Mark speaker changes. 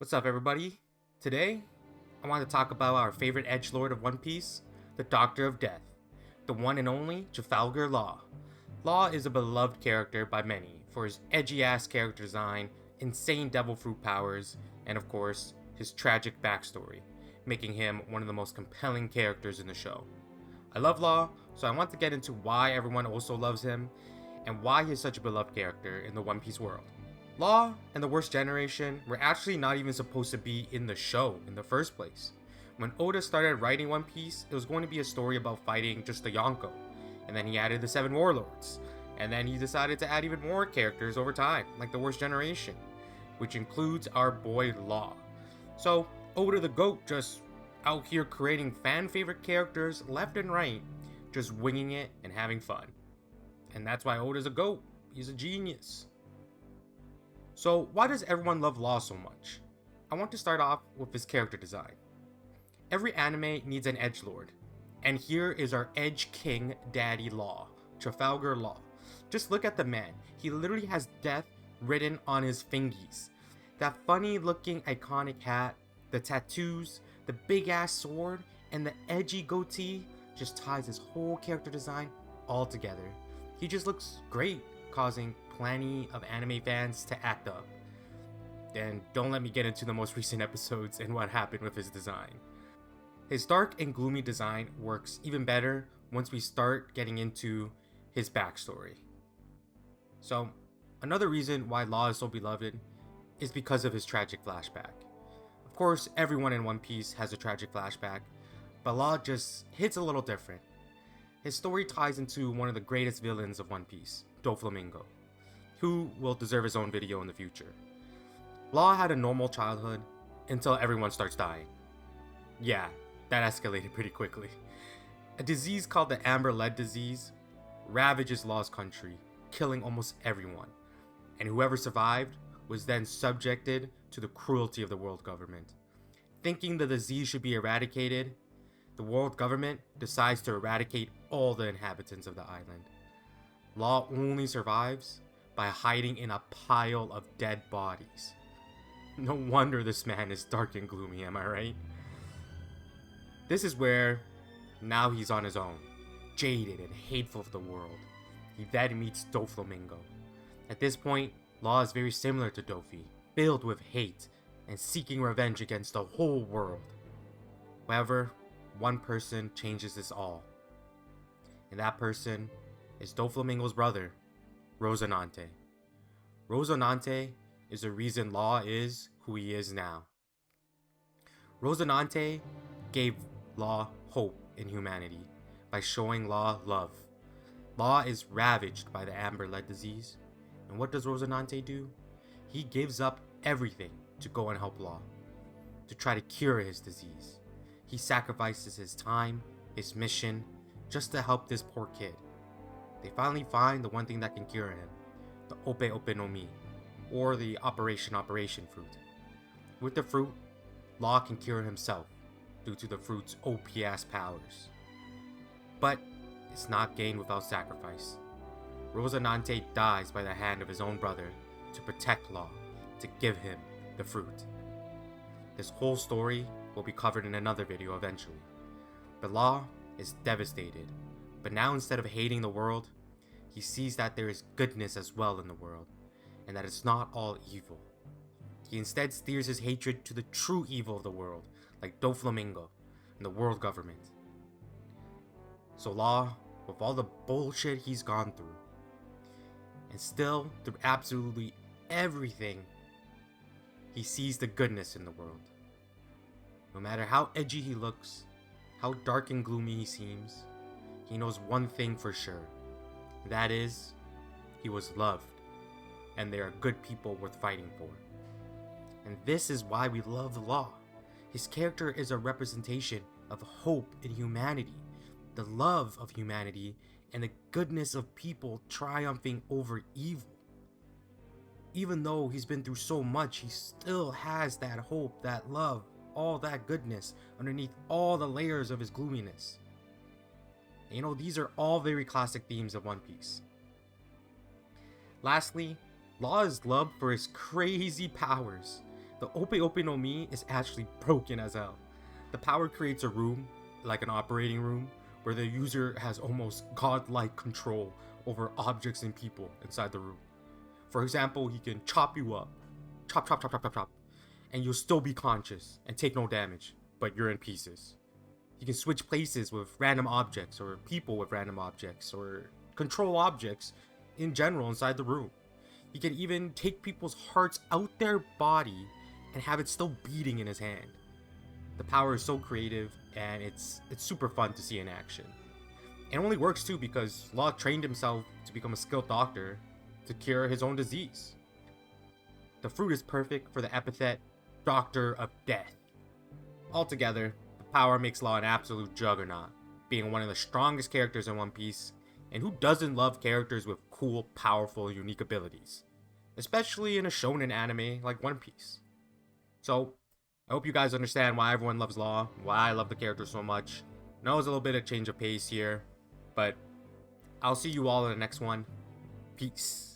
Speaker 1: What's up, everybody? Today, I want to talk about our favorite edgelord of One Piece, the Doctor of Death, the one and only Trafalgar Law. Law is a beloved character by many for his edgy-ass character design, insane devil fruit powers, and of course, his tragic backstory, making him one of the most compelling characters in the show. I love Law, so I want to get into why everyone also loves him, and why he's such a beloved character in the One Piece world. Law and the Worst Generation were actually not even supposed to be in the show in the first place. When Oda started writing One Piece, it was going to be a story about fighting just the Yonko, and then he added the 7 Warlords, and then he decided to add even more characters over time, like the Worst Generation, which includes our boy Law. So, Oda the GOAT just out here creating fan favorite characters left and right, just winging it and having fun. And that's why Oda's a GOAT, he's a genius. So, why does everyone love Law so much? I want to start off with his character design. Every anime needs an edgelord, and here is our Edge King Daddy Law, Trafalgar Law. Just look at the man, he literally has death written on his fingies. That funny looking iconic hat, the tattoos, the big ass sword, and the edgy goatee just ties his whole character design all together. He just looks great, causing plenty of anime fans to act up. And don't let me get into the most recent episodes and what happened with his design. His dark and gloomy design works even better once we start getting into his backstory. So, another reason why Law is so beloved is because of his tragic flashback. Of course, everyone in One Piece has a tragic flashback, but Law just hits a little different. His story ties into one of the greatest villains of One Piece, Doflamingo, who will deserve his own video in the future. Law had a normal childhood until everyone starts dying. Yeah, that escalated pretty quickly. A disease called the Amber Lead Disease ravages Law's country, killing almost everyone, and whoever survived was then subjected to the cruelty of the world government. Thinking the disease should be eradicated, the world government decides to eradicate all the inhabitants of the island. Law only survives by hiding in a pile of dead bodies. No wonder this man is dark and gloomy, am I right? This is where now he's on his own, jaded and hateful of the world. He then meets Doflamingo. At this point, Law is very similar to Dofi, filled with hate and seeking revenge against the whole world. However, one person changes this all, and that person is Doflamingo's brother, Rosinante. Rosinante is the reason Law is who he is now. Rosinante gave Law hope in humanity by showing Law love. Law is ravaged by the Amber Lead Disease, and what does Rosinante do? He gives up everything to go and help Law, to try to cure his disease. He sacrifices his time, his mission, just to help this poor kid. They finally find the one thing that can cure him, the Ope Ope no Mi, or the Operation fruit. With the fruit, Law can cure himself due to the fruit's OP-ass powers. But it's not gained without sacrifice. Rosinante dies by the hand of his own brother to protect Law, to give him the fruit. This whole story will be covered in another video eventually. But Law is devastated, but now instead of hating the world, he sees that there is goodness as well in the world, and that it's not all evil. He instead steers his hatred to the true evil of the world, like Doflamingo and the world government. So Law, with all the bullshit he's gone through, and still through absolutely everything, he sees the goodness in the world. No matter how edgy he looks, how dark and gloomy he seems, he knows one thing for sure. That is, he was loved, and they are good people worth fighting for. And this is why we love Law. His character is a representation of hope in humanity, the love of humanity, and the goodness of people triumphing over evil. Even though he's been through so much, he still has that hope, that love, all that goodness underneath all the layers of his gloominess. And you know, these are all very classic themes of One Piece. Lastly, Law is loved for his crazy powers. The Ope Ope no Mi is actually broken as hell. The power creates a room, like an operating room, where the user has almost godlike control over objects and people inside the room. For example, he can chop you up, chop, chop, chop, chop, chop, chop, and you'll still be conscious and take no damage, but you're in pieces. He can switch places with random objects, or people with random objects, or control objects in general inside the room. He can even take people's hearts out their body and have it still beating in his hand. The power is so creative, and it's super fun to see in action. It only works too because Law trained himself to become a skilled doctor to cure his own disease. The fruit is perfect for the epithet Doctor of Death. Altogether, the power makes Law an absolute juggernaut, being one of the strongest characters in One Piece, and who doesn't love characters with cool, powerful, unique abilities, especially in a shonen anime like One Piece. So, I hope you guys understand why everyone loves Law, why I love the character so much. I know it's a little bit of change of pace here, but I'll see you all in the next one. Peace.